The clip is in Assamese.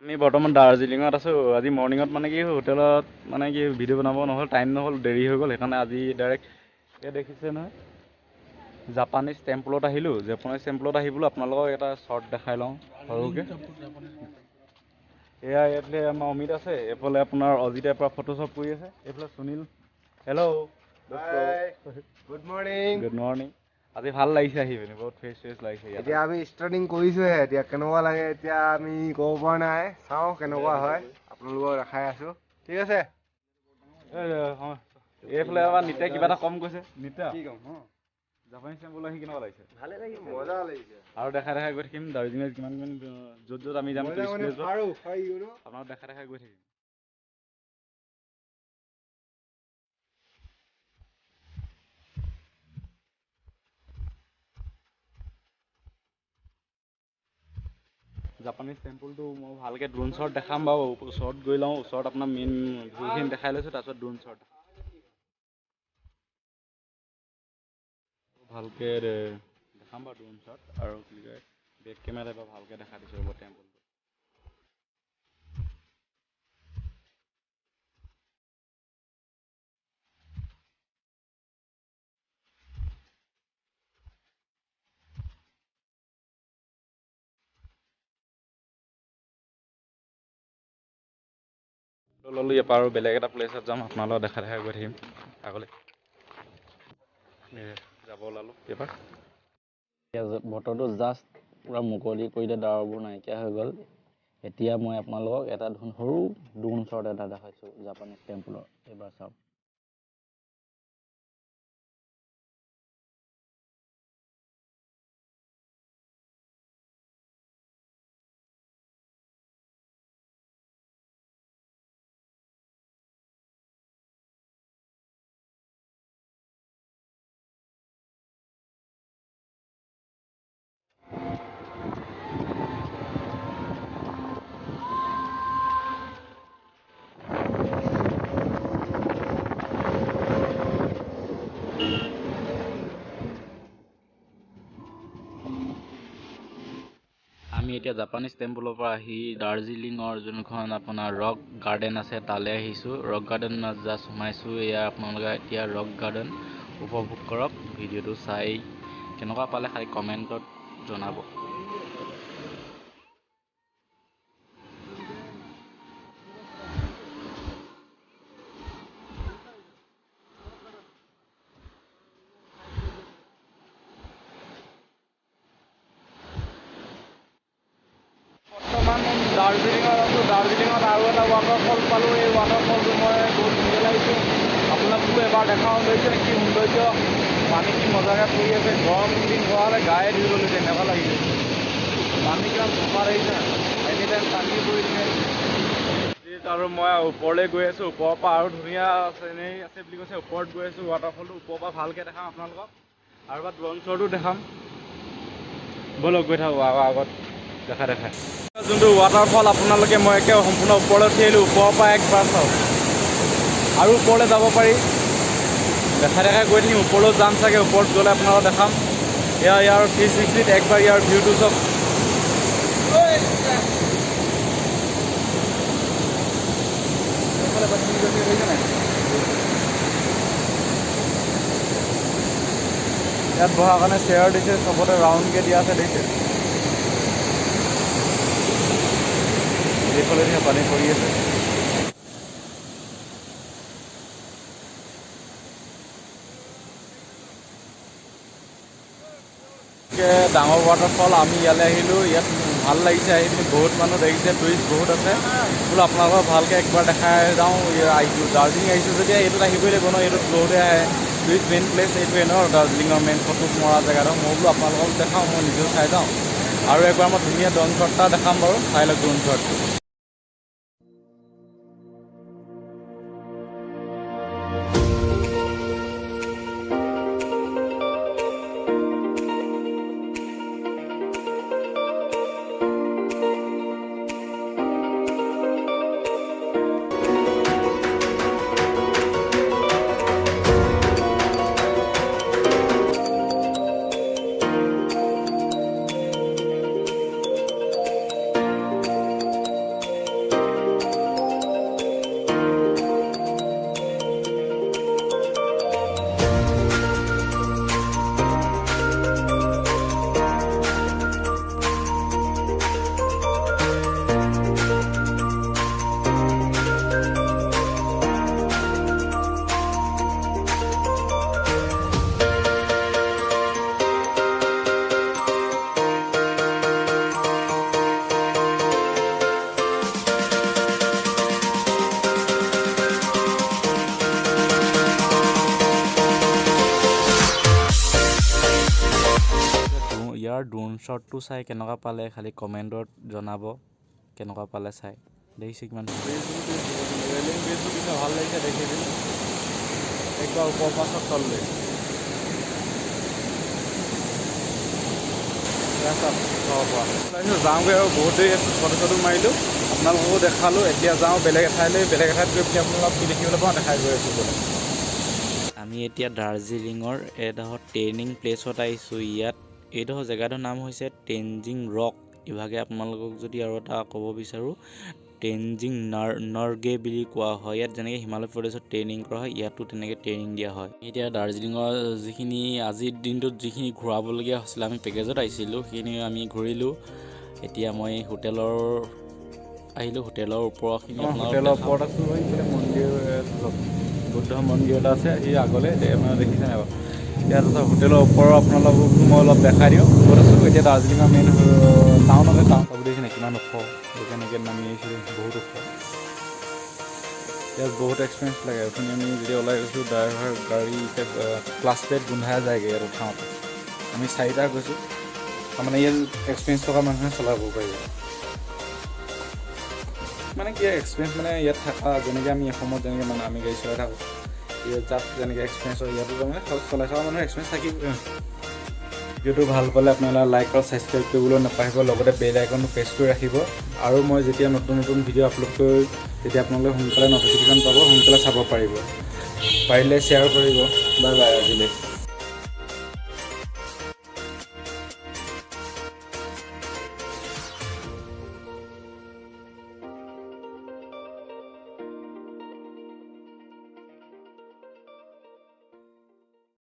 আমি বৰ্তমান দাৰ্জিলিঙত আছোঁ। আজি মৰ্ণিঙত মানে কি হোটেলত মানে কি ভিডিঅ' বনাব নহ'ল, টাইম নহ'ল, দেৰি হৈ গ'ল। সেইকাৰণে আজি ডাইৰেক্ট এই দেখিছে নহয় জাপানিজ টেম্পলত আহিলোঁ। জাপানিজ টেম্পলত আহি বোলো আপোনালোকক এটা শ্বৰ্ট দেখাই লওঁ সৰুকৈ। এয়া ইয়াতে আমাৰ অমিত আছে, এইফালে আপোনাৰ অজিতে পৰা ফটোশ্বপ কৰি আছে, এইফালে Sunil. Hello' good morning. Good morning. আজি ভাল লাগিছে আহি পিনে, বহুত ফ্ৰেছ লাগিছে। এতিয়া আমি ষ্টাৰ্টিং কৰিছোহে, এতিয়া কেনেকুৱা লাগে এতিয়া আমি ক'ব পৰা নাই, চাওঁ কেনেকুৱা হয়, আপোনালোকক দেখাই আছোঁ। ঠিক আছে। এইফালে আমাৰ নিতাই কিবা এটা কম কৈছে। নিতা কি কম? জাপানিজ টেম্পল আহি কেনেকুৱা লাগিছে? ভালে লাগিছে, মজা লাগিছে। আৰু দেখাই গৈ থাকিম দাৰ্জিলিঙত কিমান য'ত আমি যাম আপোনাক দেখাই গৈ থাকিম। জাপানিজ টেম্পলটো মই ভালকৈ ড্ৰোন শ্বট দেখাম বাৰু, ওচৰত গৈ লওঁ। ওচৰত আপোনাৰ মেইন ভিউখিনি দেখাই লৈছোঁ, তাৰপিছত ড্ৰোন শ্বট ভালকৈ দেখাম বাৰু ড্ৰোন শ্বট। আৰু কি কয় বেক কেমেৰাত এবাৰ ভালকৈ দেখাই দিছোঁ ৰ'ব টেম্পলটো। ল'লোঁ ইয়াৰ পৰা আৰু বেলেগ এটা প্লেছত যাম, আপোনালোকক দেখাই গৈ থাকিম আগলৈ। যাব ওলালোঁ এইবাৰ। বতৰটো জাষ্ট পূৰা মুকলি কৰিলে, ডাৱৰবোৰ নাইকিয়া হৈ গ'ল। এতিয়া মই আপোনালোকক এটা সৰু ড্ৰোন শ্বট এটা দেখাইছোঁ জাপানিজ টেম্পলৰ। এইবাৰ চাওক। আমি এতিয়া জাপানিজ টেম্পলৰ পৰা আহি দাৰ্জিলিঙৰ যোনখন আপোনাৰ ৰক গাৰ্ডেন আছে তালৈ আহিছোঁ। ৰক গাৰ্ডেনত জাষ্ট সোমাইছোঁ। এয়া আপোনালোকে এতিয়া ৰক গাৰ্ডেন উপভোগ কৰক। ভিডিঅ'টো চাই কেনেকুৱা পালে খালি কমেণ্টত জনাব। দাৰ্জিলিঙত আছোঁ। দাৰ্জিলিঙত আৰু এটা ৱাটাৰফল পালোঁ। এই ৱাটাৰফলটো মই বহুত ধুনীয়া লাগিছোঁ। আপোনালোকো এবাৰ দেখাওঁ লৈছে কি সৌন্দৰ্য, পানী কি মজাকৈ পৰি আছে। গৰম দিন হোৱা হ'লে গায়ে ধুই গ'লোঁ তেনেকুৱা লাগিছে। পানী কিমান চাফা লাগিছে, এনি টাইম পানী পৰি থাকে। আৰু মই ওপৰলৈ গৈ আছোঁ। ওপৰৰ পৰা আৰু ধুনীয়া চিনেৰী আছে বুলি কৈছে। ওপৰত গৈ আছোঁ। ৱাটাৰফলটো ওপৰৰ পৰা ভালকৈ দেখাম আপোনালোকক, আৰু এবাৰ ড্ৰোন শ্বটো দেখাম। ব'লক গৈ থাকোঁ আগত দেখাই। যোনটো ৱাটাৰফল আপোনালোকে মই একে সম্পূৰ্ণ ওপৰলৈ উঠি আহিলোঁ। ওপৰৰ পৰা একবাৰ চাওক, আৰু ওপৰলৈ যাব পাৰি। দেখাই গৈ থাকিম। ওপৰলৈ যাম চাগে, ওপৰত গ'লে আপোনালোকক দেখাম। ইয়াৰ 360 একবাৰ ইয়াৰ ভিউটো চাওক। ইয়াত বহাৰ কাৰণে চেয়াৰ দিছে, চবতে ৰাউণ্ডকৈ দিয়া আছে দেখিছে। এইফালে পানী পৰি আছে। ডাঙৰ ৱাটাৰফল, আমি ইয়ালৈ আহিলোঁ। ইয়াত ভাল লাগিছে আহি পিনি, বহুত মানুহ দেখিছে, টুৰিষ্ট বহুত আছে। বোলো আপোনালোকক ভালকৈ একবাৰ দেখাই যাওঁ। আহিছোঁ দাৰ্জিলিং আহিছোঁ যেতিয়া এইটোত আহিবই লাগিব ন, এইটোত বহুতে আহে। টুৰিষ্ট মেইন প্লেচ এইটোৱে ন, দাৰ্জিলিঙৰ মেইন ফটো মৰা জেগাটো। মই বোলো আপোনালোকক দেখাওঁ, মই নিজেও চাই যাওঁ। আৰু একবাৰ মই ধুনীয়া ড্ৰোন শ্বট এটা দেখাম বাৰু, চাই লওক ড্ৰোন শ্বটটো। ইয়াৰ ড্ৰোন শ্বটটো চাই কেনেকুৱা পালে খালি কমেণ্টত জনাব কেনেকুৱা পালে চাই দেখিছে কিমান ৰেলিং ব্ৰিজটো কিন্তু ভাল লাগিছে দেখি দিলোঁ একবাৰ ওপৰ পাছত তললৈ যাওঁগৈ আৰু বহুত দেৰি ফটো চটো মাৰিলোঁ আপোনালোককো দেখালোঁ এতিয়া যাওঁ বেলেগ এঠাইলৈ বেলেগ এঠাইত গৈ পিনি আপোনালোকক কি দেখিবলৈ পাওঁ দেখাই গৈ আছোঁ বোলে আমি এতিয়া দাৰ্জিলিঙৰ এডোখৰ ট্ৰেইনিং প্লেচত আহিছোঁ ইয়াত এইডোখৰ জেগাটোৰ নাম হৈছে টেনজিং ৰক ইভাগে আপোনালোকক যদি আৰু এটা ক'ব বিচাৰোঁ টেনজিং নৰগে বুলি কোৱা হয় ইয়াত যেনেকৈ হিমালয় প্ৰদেশত ট্ৰেইনিং কৰা হয় ইয়াতো তেনেকৈ ট্ৰেইনিং দিয়া হয় এতিয়া দাৰ্জিলিঙৰ যিখিনি আজিৰ দিনটোত যিখিনি ঘূৰাবলগীয়া হৈছিলে আমি পেকেজত আহিছিলোঁ সেইখিনি আমি ঘূৰিলোঁ এতিয়া মই হোটেলৰ আহিলোঁ হোটেলৰ ওপৰখিনি হোটেলৰ ওপৰত আছোঁ এইফালে মন্দিৰ বুদ্ধ মন্দিৰ এটা আছে এই আগলৈ মানে দেখিছে নাই বাৰু ইয়াত আছে হোটেলৰ ওপৰৰ আপোনালোকক মই অলপ দেখাই দিওঁ ক'ত আছোঁ এতিয়া দাৰ্জিলিঙৰ মেইন টাউনতে টাউন চাব দেখিছে কিমান ওখ কেনেকৈ নামি আহিছিলোঁ বহুত ওখ ইয়াত বহুত এক্সপিৰিয়েঞ্চ লাগে অথনি আমি যেতিয়া ওলাই গৈছোঁ ড্ৰাইভাৰ গাড়ী ক্লাছ প্লেট গোন্ধাই যায়গৈ ইয়াত উঠাওঁতে আমি 4টা গৈছোঁ তাৰমানে ইয়াত এক্সপিৰিয়েঞ্চ থকা মানুহে চলাব পাৰিব মানে কি এক্সপিৰিয়েঞ্চ মানে ইয়াত থকা যেনেকৈ আমি অসমত যেনেকৈ মানে আমি গাড়ী চলাই থাকোঁ ইয়াত যাত যেনেকৈ এক্সপিৰিয়েঞ্চ হয় ইয়াতো তাৰমানে চলাই থকা মানুহৰ এক্সপিৰিয়েঞ্চ থাকিব ভিডিঅ'টো ভাল পালে আপোনালোকে লাইক আৰু ছাবস্ক্ৰাইব কৰিবলৈ নাপাহৰিব লগতে বেল আইকনটো প্ৰেছ কৰি ৰাখিব আৰু মই যেতিয়া নতুন নতুন ভিডিঅ' আপলোড কৰিম তেতিয়া আপোনালোকে সোনকালে নটিফিকেশ্যন পাব সোনকালে চাব পাৰিব পাৰিলে শ্বেয়াৰ কৰিব বাই বাই আজিলৈ